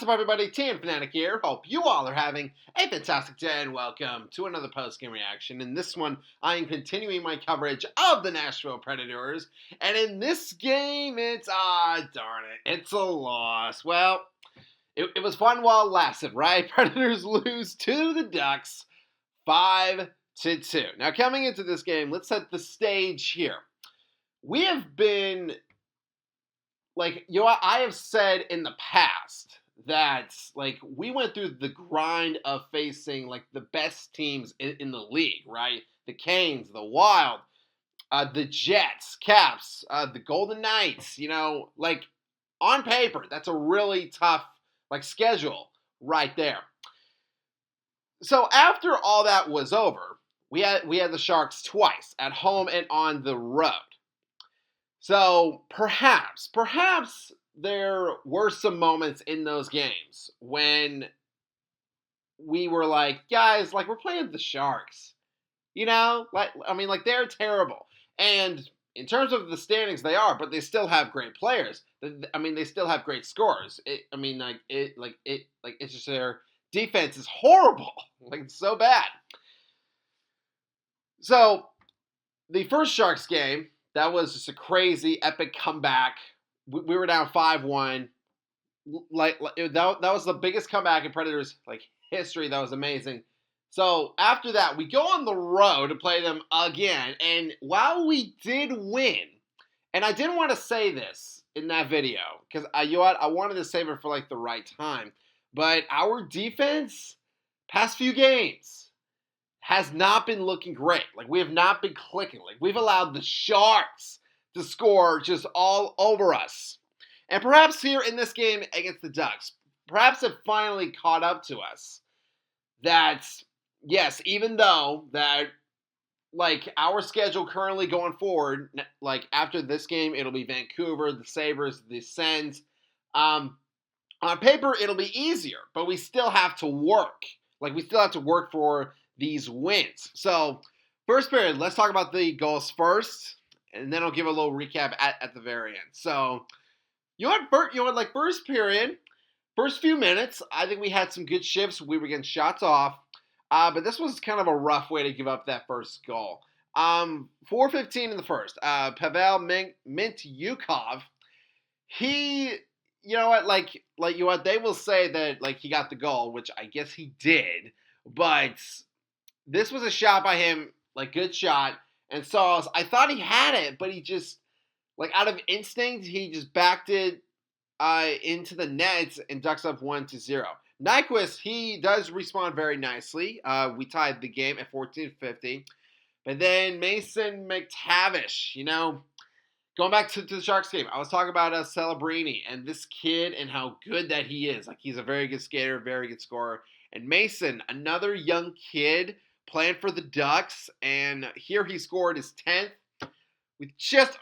up, everybody? Team Fanatic here. Hope you all are having a fantastic day, and welcome to another post-game reaction. In this one, I am continuing my coverage of the Nashville Predators, and in this game, it's, darn it, it's a loss. Well, it was fun while it lasted, right? Predators lose to the Ducks 5-2. Now, coming into this game, let's set the stage here. We have been, I have said in the past that, we went through the grind of facing, the best teams in the league, right? The Canes, the Wild, the Jets, Caps, the Golden Knights, on paper, that's a really tough, schedule right there. So after all that was over, we had the Sharks twice, at home and on the road. So perhaps there were some moments in those games when we were like, guys, we're playing the Sharks. They're terrible. And in terms of the standings, they are, but they still have great players. They still have great scorers. It's just their defense is horrible. It's so bad. So the first Sharks game, that was just a crazy, epic comeback. We were down 5-1. That was the biggest comeback in Predators history. That was amazing. So after that, we go on the road to play them again. And while we did win, and I didn't want to say this in that video because I wanted to save it for the right time. But our defense, past few games, has not been looking great. We have not been clicking. We've allowed the Sharks to score just all over us. And perhaps here in this game against the Ducks, perhaps it finally caught up to us that, yes, even though that, our schedule currently going forward, after this game, it'll be Vancouver, the Sabres, the Sens. On paper, it'll be easier, but we still have to work. We still have to work for these wins. So, first period, let's talk about the goals first, and then I'll give a little recap at the very end. So, first period, first few minutes, I think we had some good shifts. We were getting shots off, but this was kind of a rough way to give up that first goal. 4:15 in the first. Pavel Mintyukov, he, they will say that, he got the goal, which I guess he did, but this was a shot by him, good shot, and Sauls, I thought he had it, but he just, out of instinct, he just backed it into the net and Ducks up 1-0. Nyquist, he does respond very nicely. We tied the game at 14:50. But then Mason McTavish, going back to the Sharks game, I was talking about Celebrini and this kid and how good that he is. He's a very good skater, very good scorer. And Mason, another young kid playing for the Ducks, and here he scored his 10th with just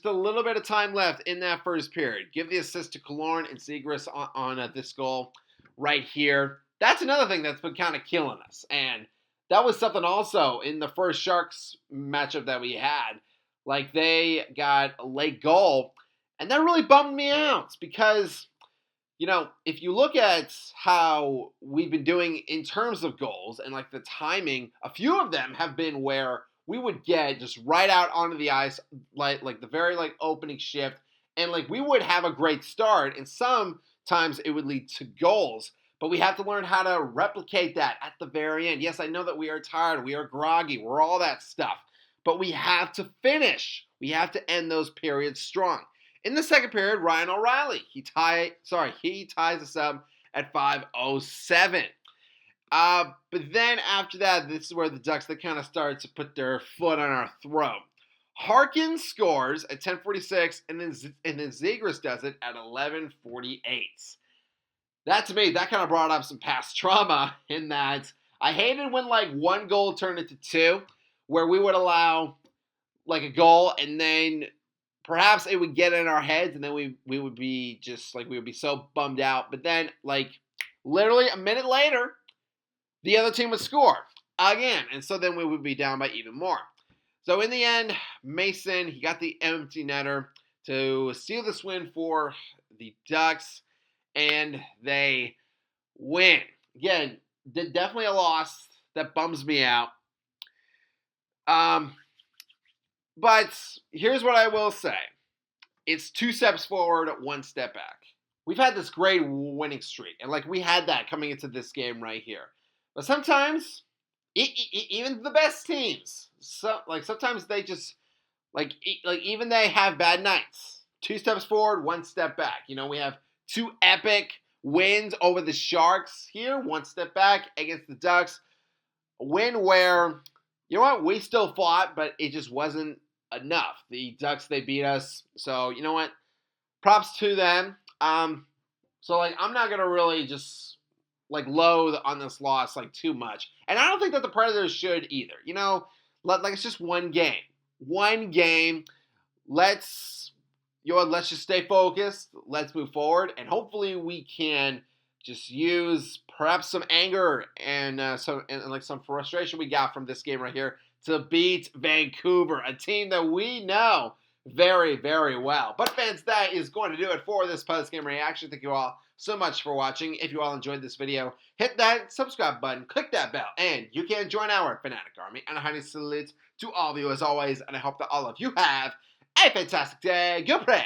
a little bit of time left in that first period. Give the assist to Killorn and Zegras on this goal right here. That's another thing that's been kind of killing us, and that was something also in the first Sharks matchup that we had. They got a late goal, and that really bummed me out because, if you look at how we've been doing in terms of goals and the timing, a few of them have been where we would get just right out onto the ice, the very opening shift, and we would have a great start, and sometimes it would lead to goals. But we have to learn how to replicate that at the very end. Yes, I know that we are tired, we are groggy, we're all that stuff, but we have to finish. We have to end those periods strong. In the second period, Ryan O'Reilly, he ties us up at 5:07. But then after that, this is where the Ducks, they kind of started to put their foot on our throat. Harkins scores at 10:46, and then Zegras does it at 11:48. That, to me, that kind of brought up some past trauma in that I hated when, one goal turned into two, where we would allow, a goal, and then perhaps it would get in our heads, and then we would be just, we would be so bummed out. But then, literally a minute later, the other team would score again, and so then we would be down by even more. So in the end, Mason, he got the empty netter to seal this win for the Ducks. and they win. Again, definitely a loss that bums me out. But here's what I will say. It's 2 steps forward, 1 step back. We've had this great winning streak, and we had that coming into this game right here. But sometimes, even the best teams, sometimes they just even they have bad nights. 2 steps forward, 1 step back. We have 2 epic wins over the Sharks here, 1 step back against the Ducks. A win where, we still fought, but it just wasn't enough. The Ducks, they beat us. So, props to them. So I'm not gonna really just loathe on this loss too much, and I don't think that the Predators should either. It's just one game. One game. Let's just stay focused. Let's move forward, and hopefully we can just use perhaps some anger and some frustration we got from this game right here to beat Vancouver, a team that we know very, very well. But fans, that is going to do it for this post-game reaction. Thank you all so much for watching. If you all enjoyed this video, hit that subscribe button, click that bell, and you can join our Fanatic Army. And a highly salute to all of you as always, and I hope that all of you have a fantastic day. Go Preds!